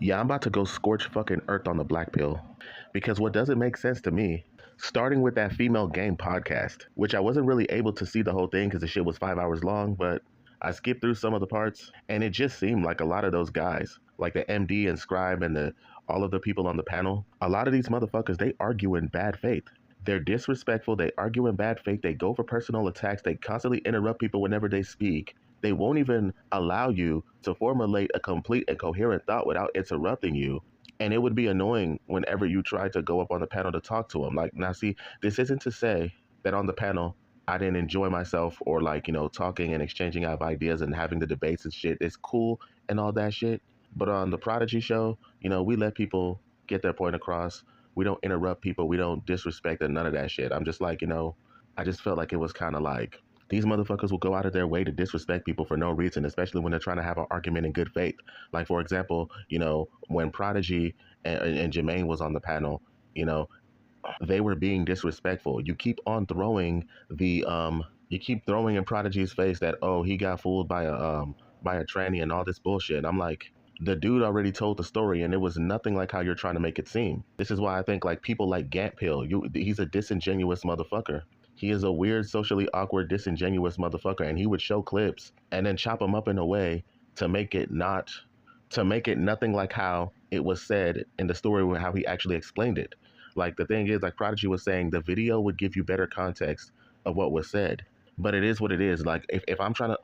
Yeah, I'm about to go scorch fucking earth on the black pill. Because what doesn't make sense to me, starting with that female game podcast, which I wasn't really able to see the whole thing because the shit was 5 hours long, but I skipped through some of the parts and it just seemed like a lot of those guys, like the MD and Scribe and the all of the people on the panel, a lot of these motherfuckers, they argue in bad faith. They're disrespectful, they argue in bad faith, they go for personal attacks, they constantly interrupt people whenever they speak. They won't even allow you to formulate a complete and coherent thought without interrupting you. And it would be annoying whenever you try to go up on the panel to talk to them. Like, now, see, this isn't to say that on the panel I didn't enjoy myself or like, talking and exchanging of ideas and having the debates and shit. It's cool and all that shit. But on the Prodigy show, we let people get their point across. We don't interrupt people. We don't disrespect and none of that shit. I'm just like, I just felt like it was kind of like these motherfuckers will go out of their way to disrespect people for no reason, especially when they're trying to have an argument in good faith. Like, for example, when Prodigy and Jermaine was on the panel, you know, they were being disrespectful. You keep on throwing you keep throwing in Prodigy's face that, oh, he got fooled by a tranny and all this bullshit. I'm like, the dude already told the story and it was nothing like how you're trying to make it seem. This is why I think like people like Gant Pill, he's a disingenuous motherfucker. He is a weird, socially awkward, disingenuous motherfucker, and he would show clips and then chop them up in a way to make it nothing like how it was said in the story, how he actually explained it. Like, the thing is, like Prodigy was saying, the video would give you better context of what was said. But it is what it is. Like, if I'm trying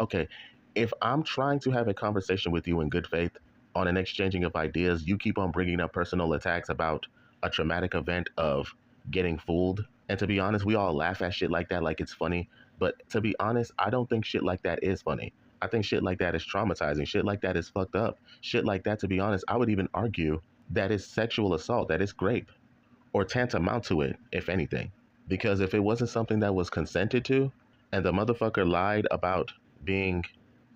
to have a conversation with you in good faith on an exchanging of ideas, you keep on bringing up personal attacks about a traumatic event of getting fooled. And to be honest, we all laugh at shit like that like it's funny. But to be honest, I don't think shit like that is funny. I think shit like that is traumatizing. Shit like that is fucked up. Shit like that, to be honest, I would even argue that is sexual assault, that is rape, or tantamount to it, if anything. Because if it wasn't something that was consented to, and the motherfucker lied about being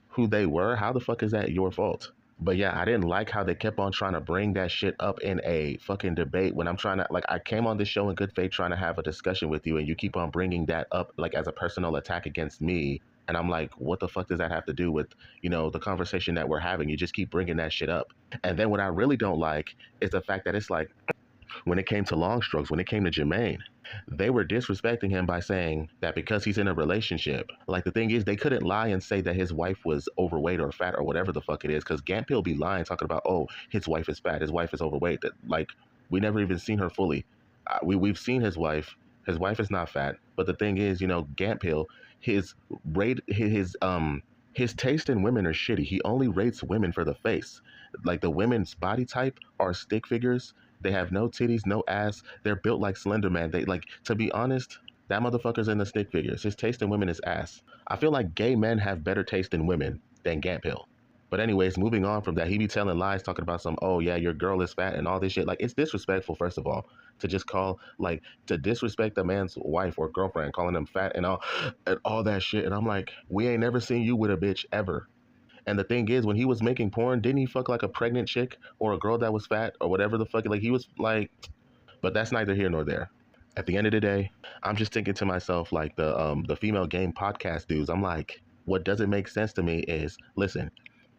who they were, how the fuck is that your fault? But yeah, I didn't like how they kept on trying to bring that shit up in a fucking debate when I'm trying to, like, I came on this show in good faith trying to have a discussion with you and you keep on bringing that up like as a personal attack against me. And I'm like, what the fuck does that have to do with, the conversation that we're having? You just keep bringing that shit up. And then what I really don't like is the fact that it's like, when it came to long strokes, when it came to Jermaine, they were disrespecting him by saying that because he's in a relationship. Like, the thing is, they couldn't lie and say that his wife was overweight or fat or whatever the fuck it is, because Gampill be lying, talking about, oh, his wife is fat, his wife is overweight. That, like, we never even seen her fully. We've seen his wife. His wife is not fat. But the thing is, Gampill, his rate, his taste in women are shitty. He only rates women for the face. Like, the women's body type are stick figures. They have no titties, no ass. They're built like Slender Man. They, like, to be honest, that motherfucker's in the stick figures. His taste in women is ass. I feel like gay men have better taste in women than Gant Pill. But anyways, moving on from that, he be telling lies, talking about some, oh yeah, your girl is fat and all this shit. Like, it's disrespectful, first of all, to just to disrespect a man's wife or girlfriend, calling them fat and all that shit. And I'm like, we ain't never seen you with a bitch ever. And the thing is, when he was making porn, didn't he fuck like a pregnant chick or a girl that was fat or whatever the fuck? Like, he was like, but that's neither here nor there. At the end of the day, I'm just thinking to myself, like the female game podcast dudes, I'm like, what doesn't make sense to me is, listen,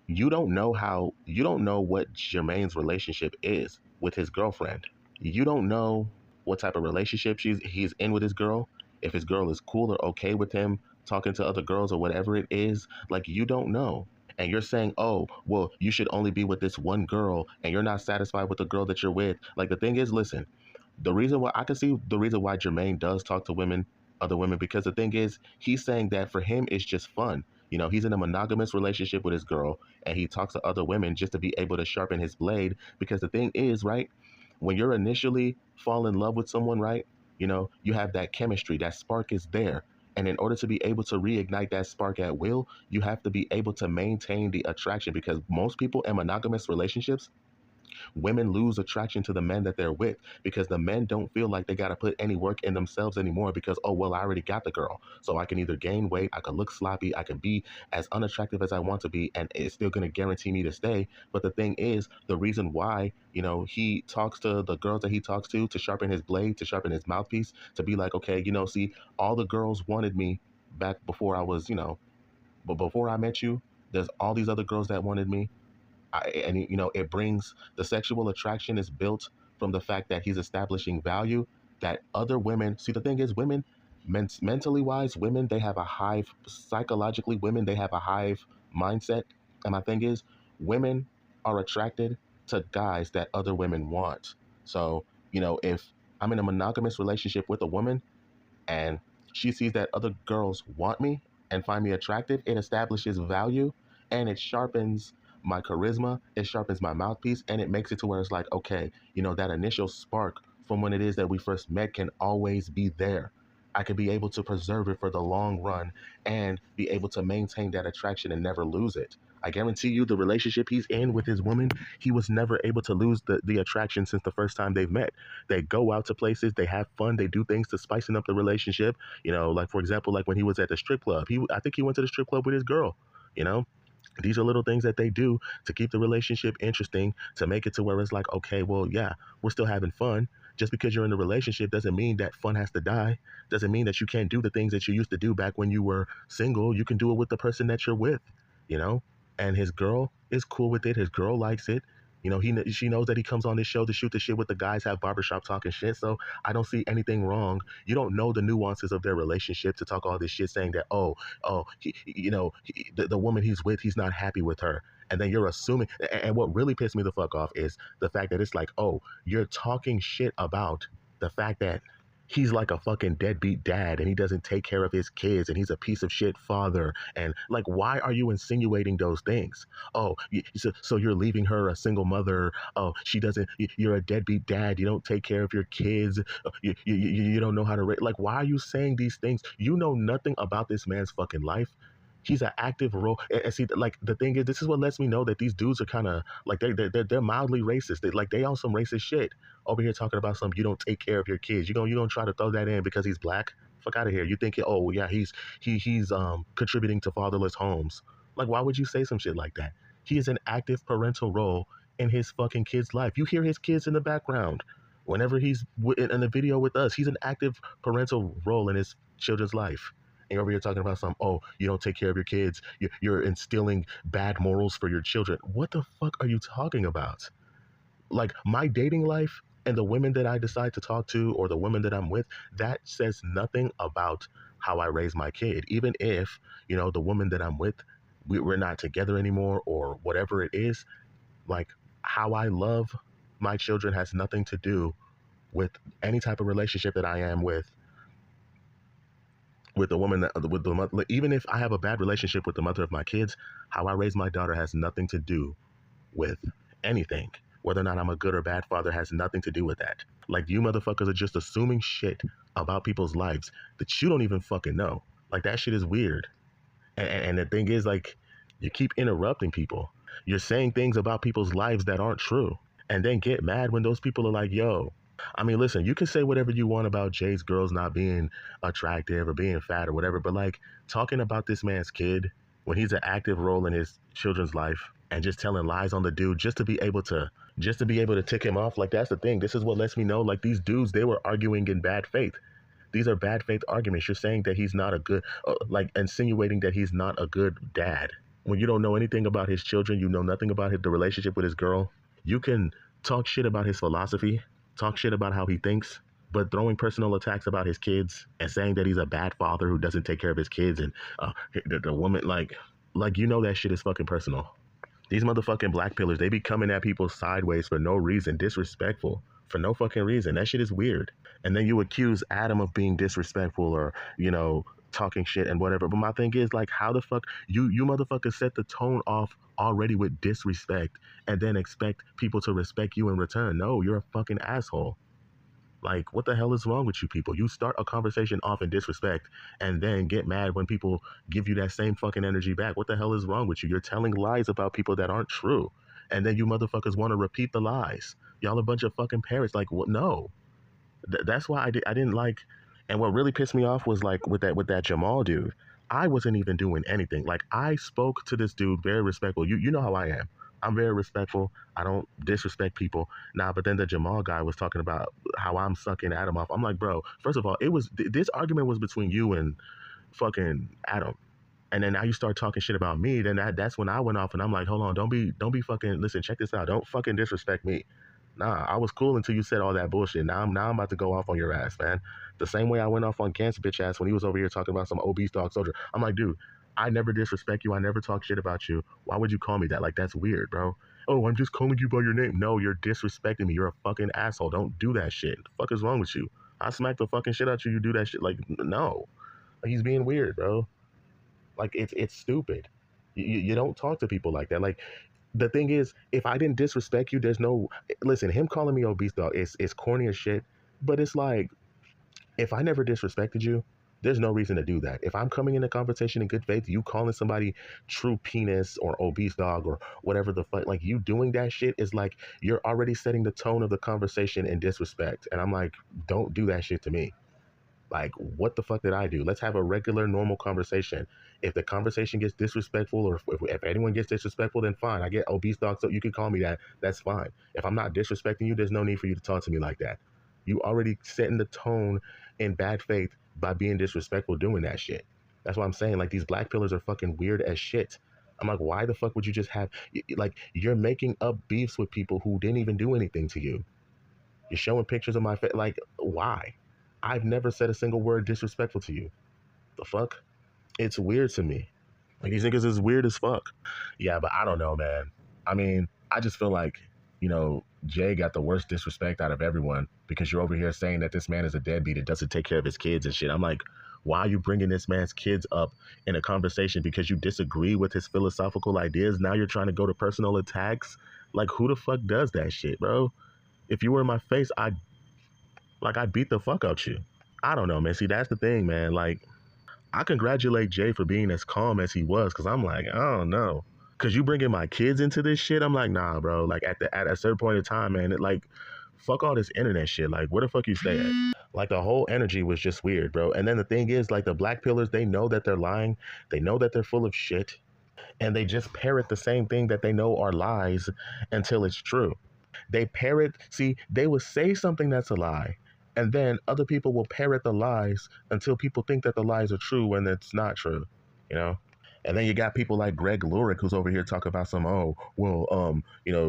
you don't know what Jermaine's relationship is with his girlfriend. You don't know what type of relationship he's in with his girl. If his girl is cool or okay with him talking to other girls or whatever it is, like, you don't know. And you're saying, oh, well, you should only be with this one girl and you're not satisfied with the girl that you're with. Like, the thing is, listen, the reason why I can see the reason why Jermaine does talk to women, other women, because the thing is, he's saying that for him, it's just fun. He's in a monogamous relationship with his girl and he talks to other women just to be able to sharpen his blade. Because the thing is, right, when you're initially fall in love with someone, right, you have that chemistry, that spark is there. And in order to be able to reignite that spark at will, you have to be able to maintain the attraction, because most people in monogamous relationships, women lose attraction to the men that they're with because the men don't feel like they got to put any work in themselves anymore because, oh, well, I already got the girl. So I can either gain weight, I can look sloppy, I can be as unattractive as I want to be, and it's still going to guarantee me to stay. But the thing is, the reason why, he talks to the girls that he talks to sharpen his blade, to sharpen his mouthpiece, to be like, okay, see, all the girls wanted me back before I was, but before I met you, there's all these other girls that wanted me. And you know, it brings the sexual attraction is built from the fact that he's establishing value that other women see. The thing is, women, mentally wise, women, they have a hive. Psychologically, women, they have a hive mindset. And my thing is, women are attracted to guys that other women want. So, you know, if I'm in a monogamous relationship with a woman and she sees that other girls want me and find me attractive, it establishes value and it sharpens my charisma, it sharpens my mouthpiece, and it makes it to where it's like, okay, you know, that initial spark from when it is that we first met can always be there. I can be able to preserve it for the long run and be able to maintain that attraction and never lose it. I guarantee you, the relationship he's in with his woman, he was never able to lose the attraction since the first time they've met. They go out to places, they have fun, they do things to spicing up the relationship. You know, like for example, like when he was at the strip club, I think he went to the strip club with his girl. You know, these are little things that they do to keep the relationship interesting, to make it to where it's like, okay, well, yeah, we're still having fun. Just because you're in a relationship doesn't mean that fun has to die. Doesn't mean that you can't do the things that you used to do back when you were single. You can do it with the person that you're with, you know? And his girl is cool with it. His girl likes it. You know, she knows that he comes on this show to shoot the shit with the guys, have barbershop talk and shit. So I don't see anything wrong. You don't know the nuances of their relationship to talk all this shit saying that, you know, the woman he's with, he's not happy with her. And then you're assuming, and what really pissed me the fuck off is the fact that it's like, oh, you're talking shit about the fact that he's like a fucking deadbeat dad and he doesn't take care of his kids and he's a piece of shit father. And like, why are you insinuating those things? Oh, so you're leaving her a single mother. Oh, she doesn't, you're a deadbeat dad. You don't take care of your kids. You don't know how to raise. Like, why are you saying these things? You know nothing about this man's fucking life. He's an active role. And see, like the thing is, this is what lets me know that these dudes are kind of like they're mildly racist. They on some racist shit over here talking about some, you don't take care of your kids. You gonna try to throw that in because he's black? Fuck out of here. You think, oh yeah, he's contributing to fatherless homes. Like, why would you say some shit like that? He is an active parental role in his fucking kid's life. You hear his kids in the background. Whenever he's in a video with us, he's an active parental role in his children's life. And you're over here talking about some, oh, you don't take care of your kids. You're instilling bad morals for your children. What the fuck are you talking about? Like, my dating life and the women that I decide to talk to or the women that I'm with, that says nothing about how I raise my kid. Even if, you know, the woman that I'm with, we're not together anymore or whatever it is, like, how I love my children has nothing to do with any type of relationship that I am with the woman that with the mother. Even if I have a bad relationship with the mother of my kids, how I raise my daughter has nothing to do with anything. Whether or not I'm a good or bad father has nothing to do with that. Like, you motherfuckers are just assuming shit about people's lives that you don't even fucking know. Like, that shit is weird. And the thing is, like, you keep interrupting people. You're saying things about people's lives that aren't true. And then get mad when those people are like, yo, I mean, listen, you can say whatever you want about Jay's girls not being attractive or being fat or whatever, but like, talking about this man's kid when he's an active role in his children's life and just telling lies on the dude just to be able to tick him off, like, that's the thing. This is what lets me know, like, these dudes, they were arguing in bad faith. These are bad faith arguments. You're saying that he's not a good, like, insinuating that he's not a good dad. When you don't know anything about his children, you know nothing about the relationship with his girl. You can talk shit about his philosophy, talk shit about how he thinks, but throwing personal attacks about his kids and saying that he's a bad father who doesn't take care of his kids and the woman, like, you know that shit is fucking personal. These motherfucking black pillars, they be coming at people sideways for no reason, disrespectful for no fucking reason. That shit is weird. And then you accuse Adam of being disrespectful or, you know, talking shit and whatever. But my thing is, like, how the fuck you motherfuckers set the tone off already with disrespect and then expect people to respect you in return? No, you're a fucking asshole. Like, what the hell is wrong with you people? You start a conversation off in disrespect and then get mad when people give you that same fucking energy back. What the hell is wrong with you? You're telling lies about people that aren't true. And then you motherfuckers want to repeat the lies. Y'all a bunch of fucking parrots. Like, what? No. That's why I didn't like. And what really pissed me off was, like, with that Jamal dude. I wasn't even doing anything. Like, I spoke to this dude very respectful. You know how I am. I'm very respectful. I don't disrespect people. Nah, but then the Jamal guy was talking about how I'm sucking Adam off. I'm like, bro, first of all, this argument was between you and fucking Adam. And then now you start talking shit about me, then that's when I went off and I'm like, hold on, don't be fucking, listen, check this out. Don't fucking disrespect me. Nah, I was cool until you said all that bullshit. Now I'm about to go off on your ass, man. The same way I went off on Cancer bitch ass when he was over here talking about some obese dog soldier. I'm like, dude, I never disrespect you. I never talk shit about you. Why would you call me that? Like, that's weird, bro. Oh, I'm just calling you by your name. No, you're disrespecting me. You're a fucking asshole. Don't do that shit. The fuck is wrong with you? I smack the fucking shit out you. You do that shit. Like, no. Like, he's being weird, bro. Like, it's stupid. You don't talk to people like that. Like, the thing is, if I didn't disrespect you, there's no, listen, him calling me obese dog is corny as shit. But it's like, if I never disrespected you, there's no reason to do that. If I'm coming in a conversation in good faith, you calling somebody true penis or obese dog or whatever the fuck, like, you doing that shit is like you're already setting the tone of the conversation in disrespect. And I'm like, don't do that shit to me. Like, what the fuck did I do? Let's have a regular, normal conversation. If the conversation gets disrespectful, or if anyone gets disrespectful, then fine. I get obese dog, so you can call me that. That's fine. If I'm not disrespecting you, there's no need for you to talk to me like that. You already setting the tone in bad faith by being disrespectful, doing that shit. That's what I'm saying. Like, these black pillars are fucking weird as shit. I'm like, why the fuck would you just have, like, you're making up beefs with people who didn't even do anything to you. You're showing pictures of my face. Like, why? I've never said a single word disrespectful to you. The fuck? It's weird to me. Like, these niggas is weird as fuck. Yeah, but I don't know, man. I mean, I just feel like, Jay got the worst disrespect out of everyone because you're over here saying that this man is a deadbeat and doesn't take care of his kids and shit. I'm like, why are you bringing this man's kids up in a conversation because you disagree with his philosophical ideas? Now you're trying to go to personal attacks? Like, who the fuck does that shit, bro? If you were in my face, I'd beat the fuck out you. I don't know, man. See, that's the thing, man. Like, I congratulate Jay for being as calm as he was, because I'm like, I don't know. Because you bringing my kids into this shit, I'm like, nah, bro. Like, at a certain point in time, man, fuck all this internet shit. Like, where the fuck you stay at? Like, the whole energy was just weird, bro. And then the thing is, like, the black pillars, they know that they're lying. They know that they're full of shit. And they just parrot the same thing that they know are lies until it's true. They parrot, see, they will say something that's a lie, and then other people will parrot the lies until people think that the lies are true when it's not true, you know? And then you got people like Greg Lurick who's over here talking about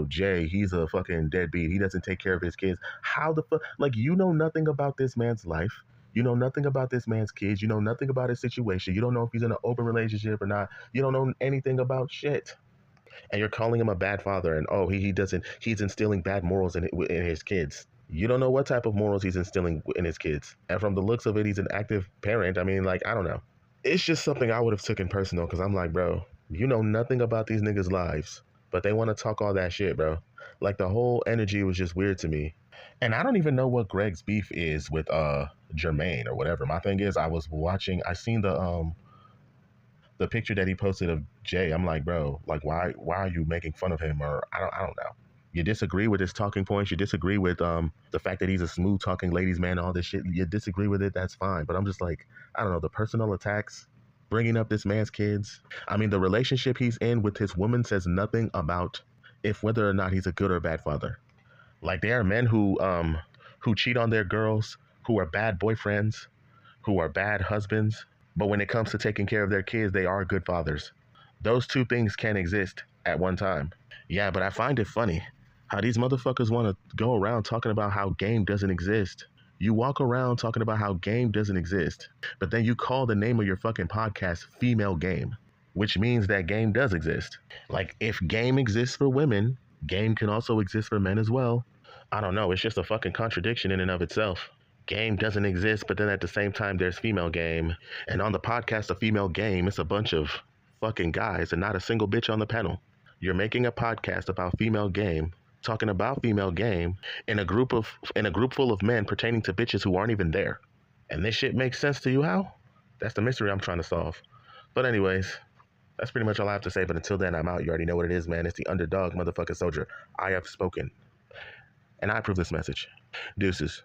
Jay, he's a fucking deadbeat. He doesn't take care of his kids. How the fuck? Like, you know nothing about this man's life. You know nothing about this man's kids. You know nothing about his situation. You don't know if he's in an open relationship or not. You don't know anything about shit. And you're calling him a bad father, and he doesn't, he's instilling bad morals in his kids. You don't know what type of morals he's instilling in his kids. And from the looks of it, he's an active parent. I mean, like, I don't know. It's just something I would have taken personal, because I'm like, bro, you know nothing about these niggas' lives, but they want to talk all that shit, bro. Like, the whole energy was just weird to me. And I don't even know what Greg's beef is with Jermaine or whatever. My thing is, I seen the picture that he posted of Jay. I'm like, bro, like, why are you making fun of him? Or I don't know. You disagree with his talking points. You disagree with the fact that he's a smooth talking ladies man, all this shit. You disagree with it. That's fine. But I'm just like, I don't know, the personal attacks, bringing up this man's kids. I mean, the relationship he's in with his woman says nothing about if whether or not he's a good or bad father. Like, there are men who cheat on their girls, who are bad boyfriends, who are bad husbands, but when it comes to taking care of their kids, they are good fathers. Those two things can exist at one time. Yeah, but I find it funny how these motherfuckers want to go around talking about how game doesn't exist. You walk around talking about how game doesn't exist, but then you call the name of your fucking podcast Female Game, which means that game does exist. Like, if game exists for women, game can also exist for men as well. I don't know, it's just a fucking contradiction in and of itself. Game doesn't exist, but then at the same time, there's female game. And on the podcast of Female Game, it's a bunch of fucking guys and not a single bitch on the panel. You're making a podcast about female game, talking about female game in a group full of men pertaining to bitches who aren't even there. And this shit makes sense to you, how? That's the mystery I'm trying to solve. But anyways, that's pretty much all I have to say. But until then, I'm out. You already know what it is, man. It's the underdog motherfucking soldier. I have spoken. And I approve this message. Deuces.